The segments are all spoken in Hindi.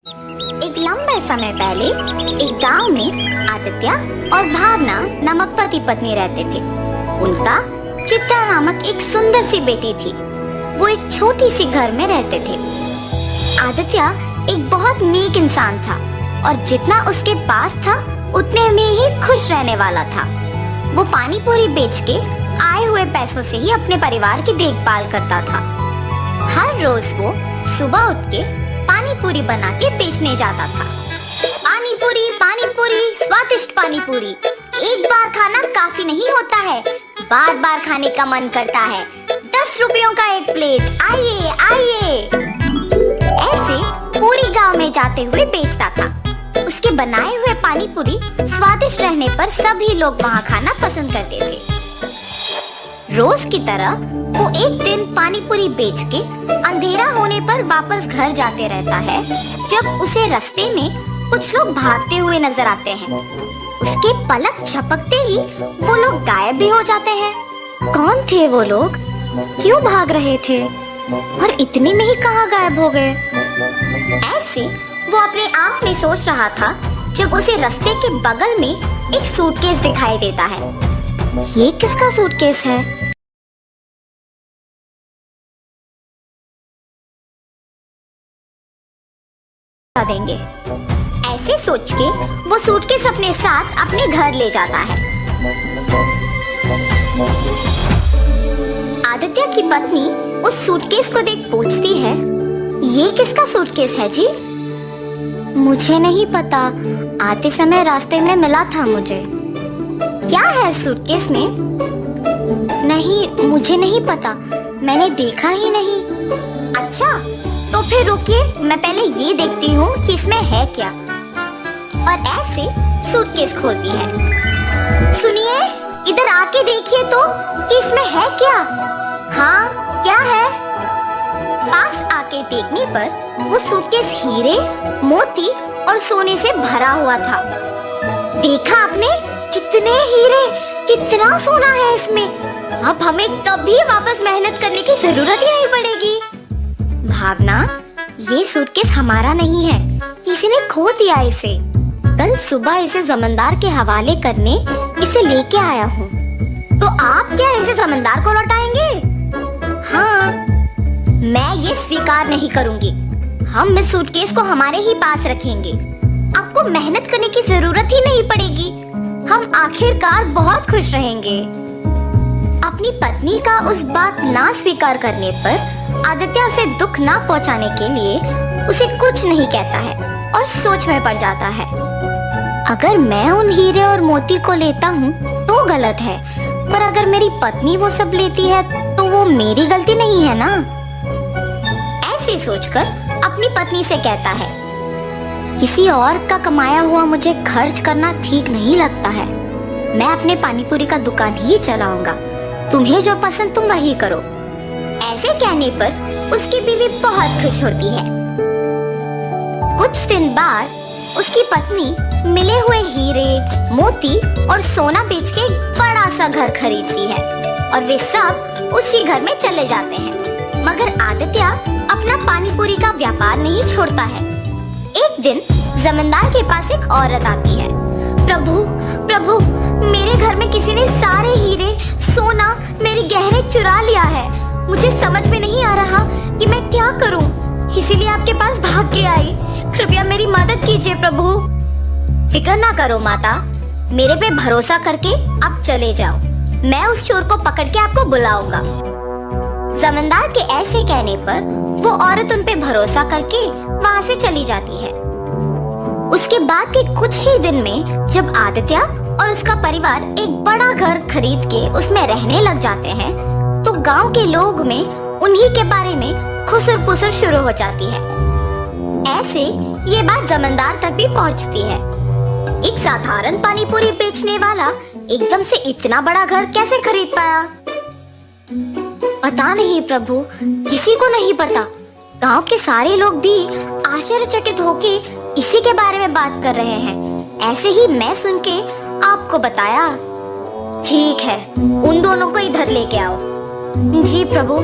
एक लंबे समय पहले एक गांव में आदित्य और भावना नामक पति पत्नी रहते थे। उनका चित्रा नामक एक सुंदर सी बेटी थी। वो एक छोटी सी घर में रहते थे। आदित्य एक बहुत नेक इंसान था और जितना उसके पास था उतने में ही खुश रहने वाला था। वो पानी पूरी बेच के आए हुए पैसों से ही अपने परिवार की देखभाल करता था। हर रोज वो सुबह उठ के पानी पूरी बना के बेचने जाता था। पानी पूरी, स्वादिष्ट पानी पूरी। एक बार खाना काफी नहीं होता है, बार बार खाने का मन करता है। 10 रुपयों का एक प्लेट, आइए आइए। ऐसे पूरे गांव में जाते हुए बेचता था। उसके बनाए हुए पानी पूरी स्वादिष्ट रहने पर सभी लोग वहाँ खाना पसंद करते थे। रोज की तरह वो एक दिन पानी पूरी बेच के अंधेरा होने पर वापस घर जाते रहता है, जब उसे रास्ते में कुछ लोग भागते हुए नजर आते हैं। उसके पलक झपकते ही वो लोग गायब भी हो जाते हैं। कौन थे वो लोग? क्यों भाग रहे थे? और इतने में ही कहाँ गायब हो गए? ऐसे वो अपने आप में सोच रहा था जब उसे रास्ते के बगल में एक सूटकेस दिखाई देता है। ये किसका सूटकेस है? देंगे। ऐसे सोच के वो सूटकेस अपने साथ अपने घर ले जाता है। आदित्य की पत्नी उस सूटकेस को देख पूछती है, ये किसका सूटकेस है जी? मुझे नहीं पता, आते समय रास्ते में मिला था मुझे। क्या है सूटकेस में? नहीं, मुझे नहीं पता, मैंने देखा ही नहीं। अच्छा, तो फिर रुकिए, मैं पहले ये देखती हूँ कि इसमें है क्या। और ऐसे सूटकेस खोलती है। सुनिए, इधर आके देखिए तो कि इसमें है क्या। हाँ, क्या है? पास आके देखने पर वो सूटकेस हीरे, मोती और सोने से भरा हुआ था। देखा आपने? कितने हीरे, कितना सोना है इसमें। अब हमें कभी वापस मेहनत करने की जरूरत ही नहीं पड़ेगी। भावना, ये सूटकेस हमारा नहीं है, किसी ने खो दिया इसे। कल सुबह इसे जमींदार के हवाले करने इसे लेके आया हूँ। तो आप क्या इसे जमींदार को लौटाएंगे? हाँ, मैं ये स्वीकार नहीं करूँगी। हम इस सूटकेस को हमारे ही पास रखेंगे। आपको मेहनत करने की जरूरत ही नहीं पड़ेगी। हम आखिरकार बहुत खुश रहेंगे। अपनी पत्नी का उस बात ना स्वीकार करने पर आदित्य उसे दुख ना पहुंचाने के लिए उसे कुछ नहीं कहता है और सोच में पड़ जाता है। अगर मैं उन हीरे और मोती को लेता हूँ तो गलत है, पर अगर मेरी पत्नी वो सब लेती है तो वो मेरी गलती नहीं है ना। ऐसे सोचकर अपनी पत्नी से कहता है, किसी और का कमाया हुआ मुझे खर्च करना ठीक नहीं लगता है। मैं अपने पानीपुरी का दुकान ही चलाऊंगा। तुम्हें जो पसंद तुम वही करो। ऐसे कहने पर उसकी बीवी बहुत खुश होती है। कुछ दिन बाद उसकी पत्नी मिले हुए हीरे, मोती और सोना बेच के एक बड़ा सा घर खरीदती है और वे सब उसी घर में चले जाते हैं। मगर आदित्य अपना पानीपुरी का व्यापार नहीं छोड़ता है। एक दिन जमींदार के पास एक औरत आती है। प्रभु, प्रभु, मेरे घर में किसी ने सारे हीरे, सोना, मेरे गहने चुरा लिया है। मुझे समझ में नहीं आ रहा कि मैं क्या करूं, इसीलिए आपके पास भाग के आई। कृपया मेरी मदद कीजिए प्रभु। फिक्र ना करो माता, मेरे पे भरोसा करके आप चले जाओ। मैं उस चोर को पकड़ के आपको बुलाऊंगा। जमींदार के ऐसे कहने पर वो औरत उन पे भरोसा करके वहाँ से चली जाती है। उसके बाद के कुछ ही दिन में जब आदित्य और उसका परिवार एक बड़ा घर खरीद के उसमें रहने लग जाते हैं, तो गांव के लोग में उन्हीं के बारे में खुसर पुसर शुरू हो जाती है। ऐसे ये बात जमींदार तक भी पहुंचती है। एक साधारण पानीपुरी बेचने वाला एकदम से इतना बड़ा घर कैसे खरीद पाया? पता नहीं प्रभु, किसी को नहीं पता। गांव के सारे लोग भी आश्चर्यचकित होके इसी के बारे में बात कर रहे हैं। ऐसे ही मैं सुन के आपको बताया। ठीक है, उन दोनों को इधर लेके आओ। जी प्रभु।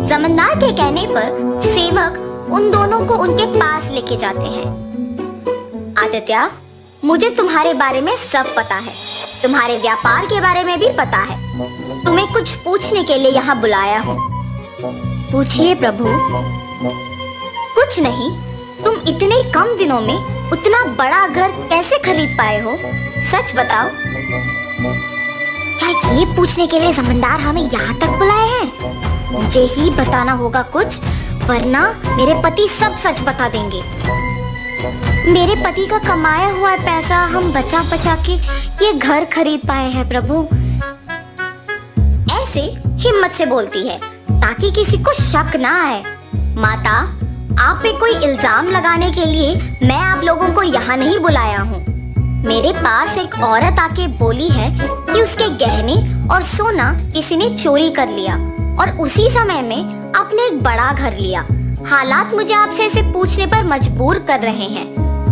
जमींदार के कहने पर सेवक उन दोनों को उनके पास लेके जाते हैं। आदित्य, मुझे तुम्हारे बारे में सब पता है, तुम्हारे व्यापार के बारे में भी पता है। तुम्हें कुछ पूछने के लिए यहाँ बुलाया हूँ। पूछिए प्रभु। कुछ नहीं, तुम इतने कम दिनों में उतना बड़ा घर कैसे खरीद पाए हो? सच बताओ। क्या ये पूछने के लिए जमींदार हमें यहाँ तक बुलाए हैं? मुझे ही बताना होगा कुछ, वरना मेरे पति सब सच बता देंगे। मेरे पति का कमाया हुआ पैसा हम बचा बचा के ये घर खरीद पाए हैं प्रभु। ऐसे हिम्मत से बोलती है ताकि किसी को शक ना आए। माता, आप पे कोई इल्जाम लगाने के लिए मैं आप लोगों को यहाँ नहीं बुलाया हूँ। मेरे पास एक औरत आके बोली है कि उसके गहने और सोना किसी ने चोरी कर लिया और उसी समय में आपने एक बड़ा घर लिया। हालात मुझे आपसे इसे पूछने पर मजबूर कर रहे हैं,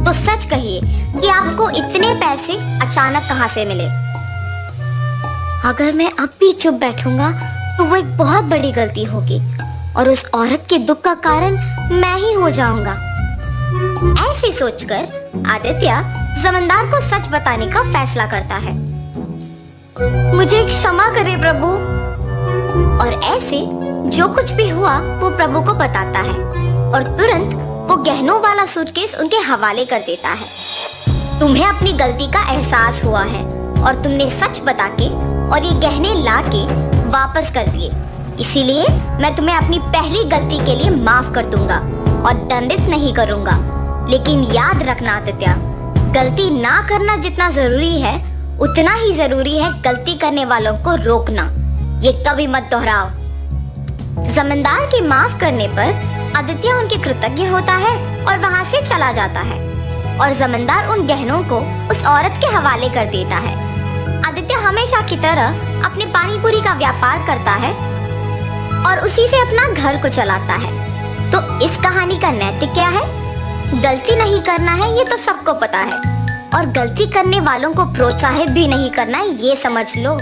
तो सच कहिए कि आपको इतने पैसे अचानक कहाँ से मिले? अगर मैं अब भी चुप बैठूंगा तो वो एक बहुत बड़ी गलती होगी और उस औरत के दुख का कारण मैं ही हो जाऊंगा। ऐसे सोचकर आदित्य जमींदार को सच बताने का फैसला करता है। मुझे क्षमा करे प्रभु। और ऐसे जो कुछ भी हुआ वो प्रभु को बताता है और तुरंत वो गहनों वाला सूटकेस उनके हवाले कर देता है। तुम्हें अपनी गलती का एहसास हुआ है और तुमने सच बता के और ये गहने ला के वापस कर दिए, इसीलिए मैं तुम्हें अपनी पहली गलती के लिए माफ कर दूंगा और दंडित नहीं करूंगा। लेकिन याद रखना आदित्य, गलती ना करना जितना जरूरी है उतना ही जरूरी है गलती करने वालों को रोकना। ये कभी मत दोहराओ। जमींदार के माफ करने पर आदित्य उनके कृतज्ञ होता है और वहां से चला जाता है और जमींदार उन गहनों को उस औरत के हवाले कर देता है। आदित्य हमेशा की तरह अपने पानी पूरी का व्यापार करता है और उसी से अपना घर को चलाता है। तो इस कहानी का नैतिक क्या है? गलती नहीं करना है, ये तो सबको पता है, और गलती करने वालों को प्रोत्साहित भी नहीं करना है, ये समझ लो।